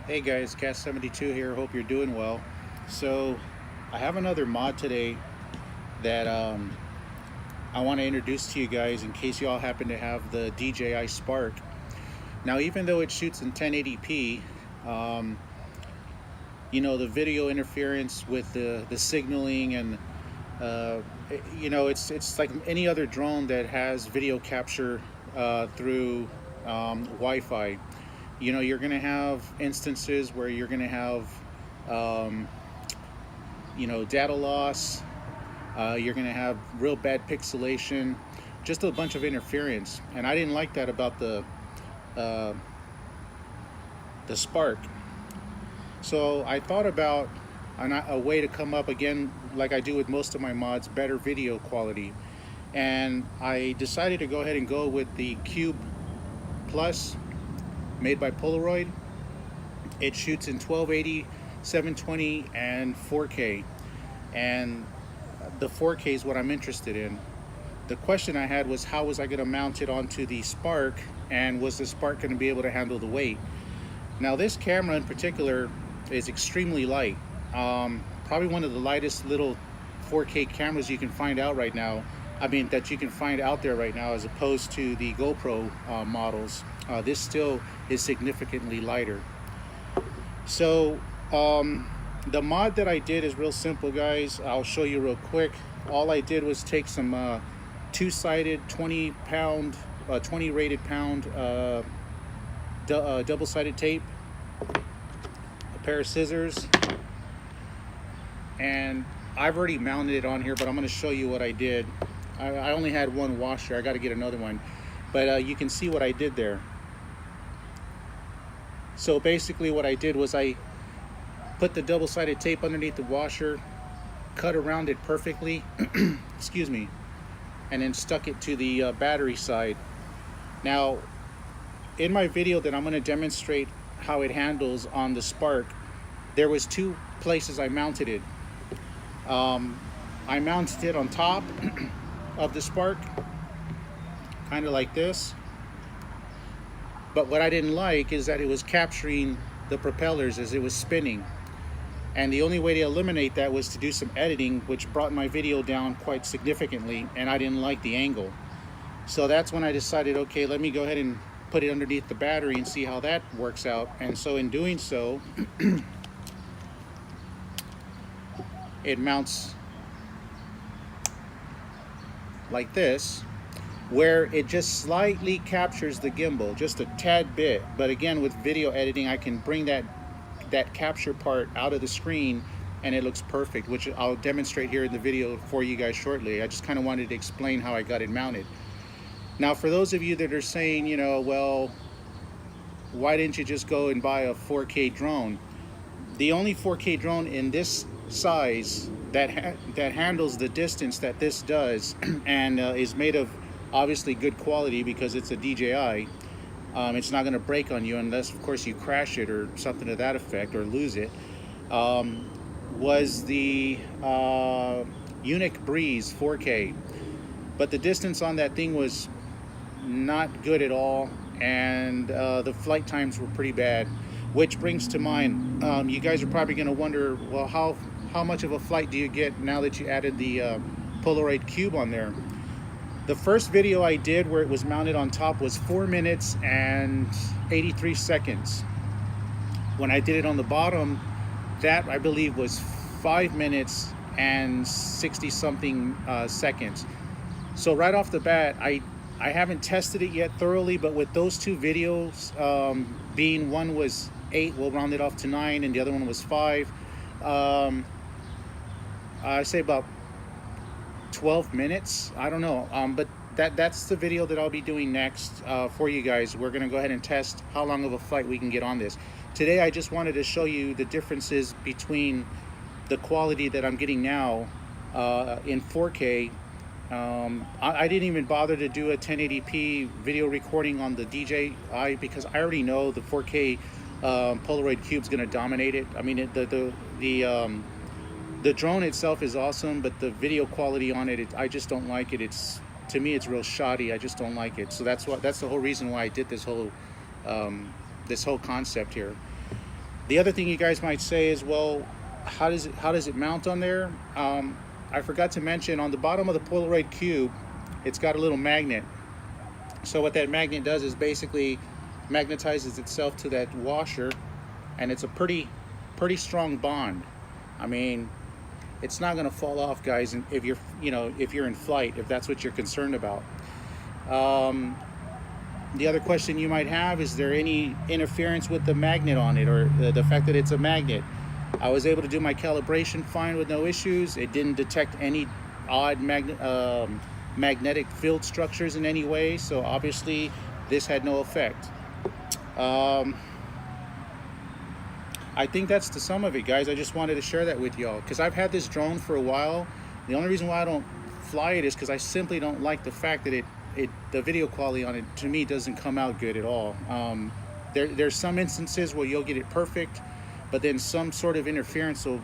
Hey guys, Cast72 here. Hope you're doing well. So, I have another mod today that I want to introduce to you guys in case you all happen to have the DJI Spark. Now, even though it shoots in 1080p, um, the video interference with the signaling and it's like any other drone that has video capture through Wi-Fi. You're going to have instances where you're going to have um, data loss. You're going to have real bad pixelation, just a bunch of interference, and I didn't like that about uh, the Spark. So I thought about a way to come up again, like I do with most of my mods, better video quality, and I decided to go ahead and go with the Cube Plus, made by Polaroid. It shoots in 1280, 720, and 4K, and the 4K is what I'm interested in. The question I had was, how was I going to mount it onto the Spark, and was the Spark going to be able to handle the weight? Now, this camera in particular is extremely light. Probably one of the lightest little 4K cameras you can find out right now. That you can find out there right now, as opposed to the GoPro models. This still is significantly lighter. So the mod that I did is real simple, guys. I'll show you real quick. All I did was take some two-sided 20 rated pound double-sided tape, a pair of scissors, and I've already mounted it on here, but I'm going to show you what I did. I only had one washer. I got to get another one, but you can see what I did there. So basically what I did was I put the double-sided tape underneath the washer, cut around it perfectly, excuse me, and then stuck it to the battery side. Now, in my video that I'm going to demonstrate how it handles on the Spark, there was two places I mounted it. I mounted it on top of the Spark, kind of like this. But what I didn't like is that it was capturing the propellers as it was spinning. And the only way to eliminate that was to do some editing, which brought my video down quite significantly, and I didn't like the angle. So that's when I decided, okay, let me go ahead and put it underneath the battery and see how that works out. And so in doing so, it mounts like this, where it just slightly captures the gimbal, just a tad bit. But again, with video editing, I can bring that capture part out of the screen and it looks perfect, which I'll demonstrate here in the video for you guys shortly. I just kind of wanted to explain how I got it mounted. Now, for those of you that are saying, well, why didn't you just go and buy a 4K drone? The only 4K drone in this size that handles the distance that this does and is made of obviously good quality, because it's a DJI. It's not going to break on you unless, of course, you crash it or something to that effect, or lose it. Was the Unique Breeze 4K, but the distance on that thing was not good at all, and the flight times were pretty bad. Which brings to mind, you guys are probably going to wonder, well, how much of a flight do you get now that you added the Polaroid CUBE on there? The first video I did where it was mounted on top was 4 minutes and 83 seconds. When I did it on the bottom, that I believe was 5 minutes and 60 something seconds. So right off the bat, I haven't tested it yet thoroughly, but with those two videos, being one was 8, we'll round it off to 9, and the other one was 5, I say about 12 minutes. I don't know, but that's the video that I'll be doing next for you guys. We're gonna go ahead and test how long of a flight we can get on this. Today I just wanted to show you the differences between the quality that I'm getting now in 4K. I didn't even bother to do a 1080p video recording on the DJI, because I already know the 4K Polaroid CUBE is going to dominate it. I mean, the drone itself is awesome, but the video quality on it, I just don't like it. To me, it's real shoddy. I just don't like it. So that's the whole reason why I did this whole concept here. The other thing you guys might say is, well, how does it mount on there? I forgot to mention on the bottom of the Polaroid CUBE, it's got a little magnet. So what that magnet does is basically magnetizes itself to that washer, and it's a pretty strong bond. I mean, it's not going to fall off, guys, if you're in flight, if that's what you're concerned about. The other question you might have, is there any interference with the magnet on it, or the fact that it's a magnet? I was able to do my calibration fine with no issues. It didn't detect any odd magnetic field structures in any way, so obviously this had no effect. I think that's the sum of it, guys. I just wanted to share that with y'all because I've had this drone for a while. The only reason why I don't fly it is because I simply don't like the fact that the video quality on it, to me, doesn't come out good at all. There's some instances where you'll get it perfect, but then some sort of interference will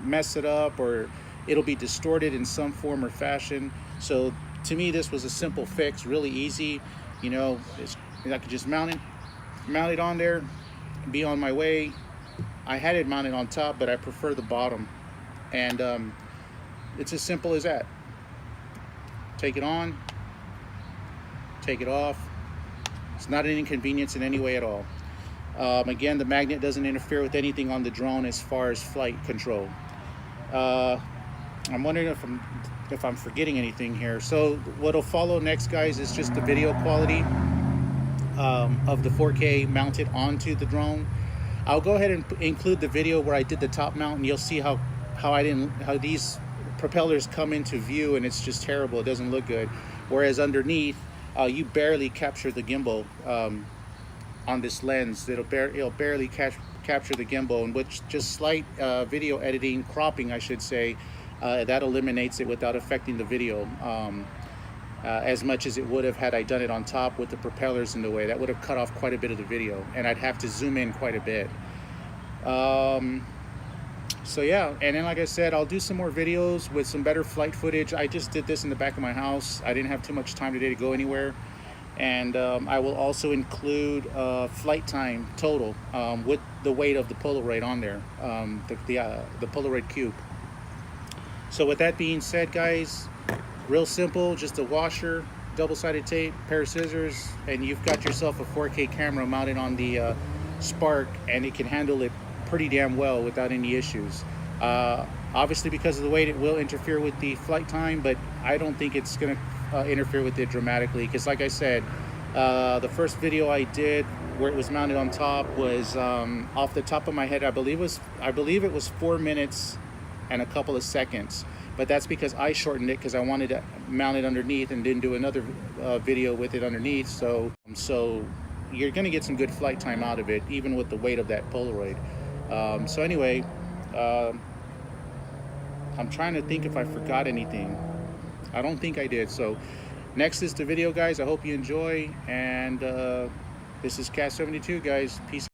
mess it up, or it'll be distorted in some form or fashion. So to me, this was a simple fix, really easy. You know, I could just mount it on there, be on my way. I had it mounted on top, but I prefer the bottom, and it's as simple as that. Take it on, take it off. It's not an inconvenience in any way at all. Again, the magnet doesn't interfere with anything on the drone as far as flight control. I'm wondering if I'm forgetting anything here. So what'll follow next, guys, is just the video quality of the 4K mounted onto the drone. I'll go ahead and include the video where I did the top mount, and you'll see how these propellers come into view, and it's just terrible. It doesn't look good. Whereas underneath, you barely capture the gimbal on this lens. It'll barely capture the gimbal, and with just slight video editing, cropping, I should say, that eliminates it without affecting the video as much as it would have had I done it on top with the propellers in the way. That would have cut off quite a bit of the video, and I'd have to zoom in quite a bit. So yeah, and then like I said, I'll do some more videos with some better flight footage. I just did this in the back of my house. I didn't have too much time today to go anywhere. And I will also include flight time total with the weight of the Polaroid on there, the Polaroid CUBE. So with that being said, guys, real simple, just a washer, double-sided tape, pair of scissors, and you've got yourself a 4K camera mounted on the Spark, and it can handle it pretty damn well without any issues. Obviously, because of the weight, it will interfere with the flight time, but I don't think it's going to interfere with it dramatically, because like I said, the first video I did where it was mounted on top was off the top of my head, I believe it was 4 minutes and a couple of seconds, but that's because I shortened it because I wanted to mount it underneath and didn't do another video with it underneath. So you're going to get some good flight time out of it, even with the weight of that Polaroid. So anyway, I'm trying to think if I forgot anything. I don't think I did. So next is the video, guys. I hope you enjoy, and this is Cat 72, guys. Peace.